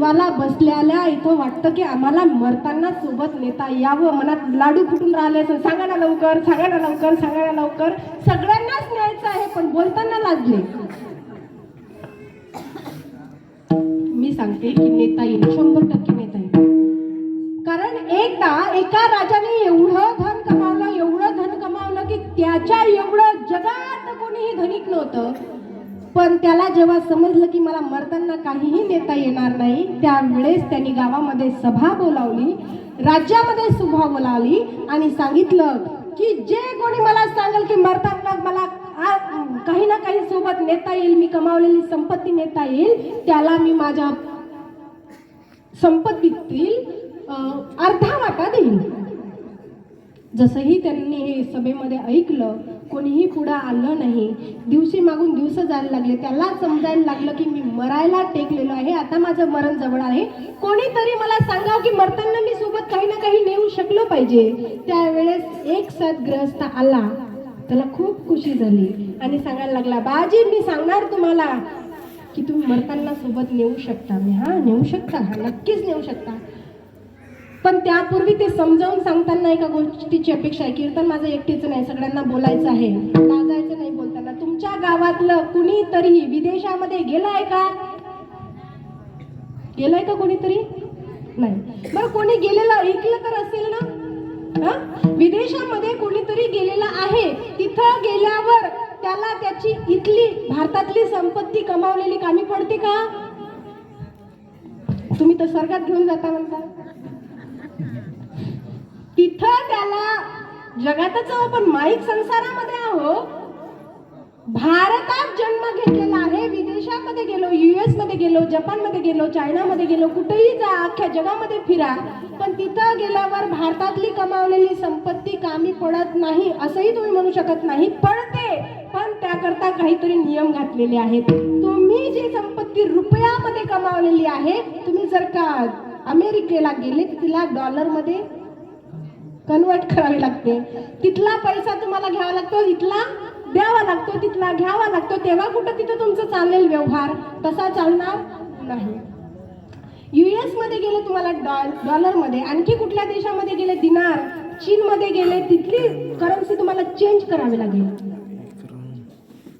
जीवाला बसलेल्या इथं वाटतं की आम्हाला मरताना सोबत नेता यावं. मनात लाडू फुटून राहिले असं, सांगा ना लवकर, सांगा ना लवकर, सांगा ना लवकर. सगळ्यांनाच न्यायचं आहे पण बोलताना लाजले. मी सांगते की नेता येईल, 100% नेता येईल. कारण एकदा एका राजाने एवढं धन कमावलं की त्याच्या एवढं जगात कोणीही धनिक नव्हतं. पण त्याला जेव्हा समजलं की मला मरताना काहीही नेता येणार नाही, त्यावेळेस त्यांनी गावामध्ये सभा बोलावली, राज्यामध्ये सभा बोलावली आणि सांगितलं की जे कोणी मला सांगेल की मरताना मला काही ना काही सोबत नेता येईल, मी कमावलेली संपत्ती नेता येईल, त्याला मी माझ्या संपत्तीतील अर्धा वाटा देईल. जसंही त्यांनी हे सभेमध्ये ऐकलं, कोणीही पुढे आलं नाही. दिवशी मागून दिवस जायला लागले. त्याला समजायला लागलं की मी मरायला टेकलेलो आहे, आता माझं मरण जवळ आहे. कोणीतरी मला सांगाव की मरताना मी सोबत काही ना काही नेऊ शकलो पाहिजे. त्यावेळेस एक सद्गृहस्थ आला, त्याला खूप खुशी झाली आणि सांगायला लागला, बाजी मी सांगणार तुम्हाला की तुम्ही मरताना सोबत नेऊ शकता. मी हा नेऊ शकता, हा नक्कीच नेऊ शकता. पण त्यापूर्वी ते समजावून सांगताना एका गोष्टीची अपेक्षा आहे. कीर्तन माझं एकटीचं नाही, सगळ्यांना बोलायचं आहे, लाजायचं नाही बोलताना. तुमच्या गावातलं कुणीतरी विदेशामध्ये गेलाय का? गेलाय का कोणीतरी? नाही. बरं, कोणी गेलेलं ऐकलं तर असेल ना? विदेशामध्ये कोणीतरी गेलेला आहे. तिथं गेल्यावर त्याला त्याची इथली भारतातली संपत्ती कमावलेली कामी पडते का? तुम्ही तर स्वर्गात घेऊन जाता म्हणता. तिथं त्याला जगातच पण माईक संसारामध्ये आहो, भारतात जन्म घेतलेला आहे. विदेशामध्ये गेलो, US मध्ये गेलो, जपानमध्ये गेलो, चायनामध्ये गेलो, कुठेही जा, अख्ख्या जगामध्ये फिरा, पण तिथं गेल्यावर भारतातली कमावलेली संपत्ती कामी पडत नाही असंही तुम्ही म्हणू शकत नाही. पडते, पण त्याकरता काहीतरी नियम घातलेले आहेत. तुम्ही जी संपत्ती रुपयामध्ये कमावलेली आहे, तुम्ही जर का अमेरिकेला गेले तिला डॉलरमध्ये कन्वर्ट करावी लागते. तिथला पैसा तुम्हाला घ्यावा लागतो, इथला द्यावा लागतो, तिथला घ्यावा लागतो. तेव्हा कुठं तिथं तुमचं चालेल व्यवहार, तसा चालणार नाही. US मध्ये गेले तुम्हाला डॉलरमध्ये, आणखी कुठल्या देशामध्ये गेले दिनार, चीनमध्ये गेले तिथली करन्सी तुम्हाला चेंज करावी लागेल.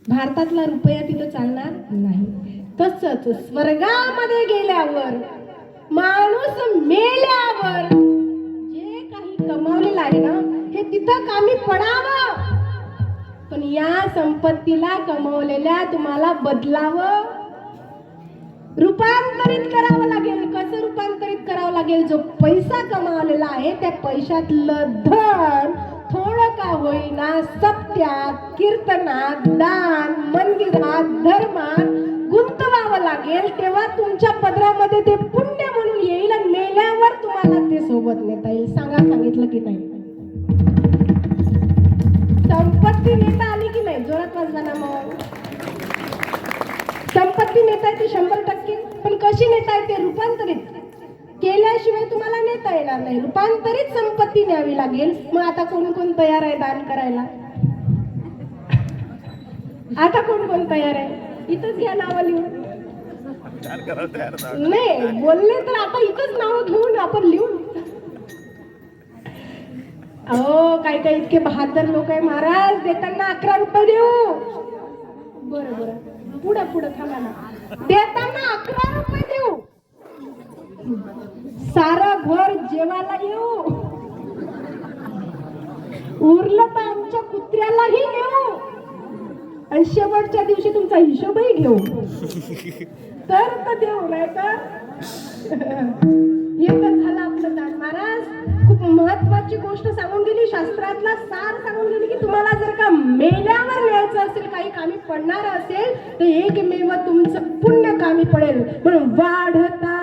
भारतातला रुपया तिथं चालणार नाही. तसंच स्वर्गामध्ये गेल्यावर, माणूस मेल्यावर जे काही कमावलेलं आहे ना, हे तिथं कामी पडावं. पण या संपत्तीला कमावलेल्या तुम्हाला बदलावं, रूपांतरित करावं लागेल. कसं रूपांतरित करावं लागेल? जो पैसा कमावलेला आहे त्या पैशातलं धन थोडं का होईना सत्यात, कीर्तनात, दान, मंदिरात, धर्मात गुंतवावं लागेल. तेव्हा तुमच्या पदरामध्ये ते पुण्य म्हणून येईल आणि मेल्यावर तुम्हाला ते सोबत नेता येईल. सांगितलं की नाही? संपत्ती नेता आली की नाही? जोरात वाजवा ना मग. संपत्ती नेता येते 100%, पण कशी नेता येते? रूपांतरित केल्याशिवाय तुम्हाला नेता येणार नाही. रूपांतरित संपत्ती न्यावी लागेल. मग आता कोण कोण तयार आहे दान करायला? आता कोण कोण तयार आहे? इथंच घ्या नावं लिहून. नाही बोलले तर आता इथंच नावं घेऊन आपण लिहून. अहो काही काही इतके बहादर लोक आहे महाराज, देताना 11 रुपये देऊ. बरं बरं, पुढं पुढं थांबा ना. देताना 11 रुपये देऊ, सारं घर जेवायला येऊ, उरलं तर आमच्या कुत्र्यालाही नेऊ आणि शेवटच्या दिवशी तुमचा हिशोबही घेऊ. तर देऊ, नाही तर हे तर झालं आपलं दान. महाराज खूप महत्वाची गोष्ट सांगून गेली, शास्त्रातला सार सांगून गेली की तुम्हाला जर का मेल्यावर न्यायचं असेल, काही कामी पडणार असेल तर एकमेव तुमचं पुण्य कामी पडेल. म्हणून वाढता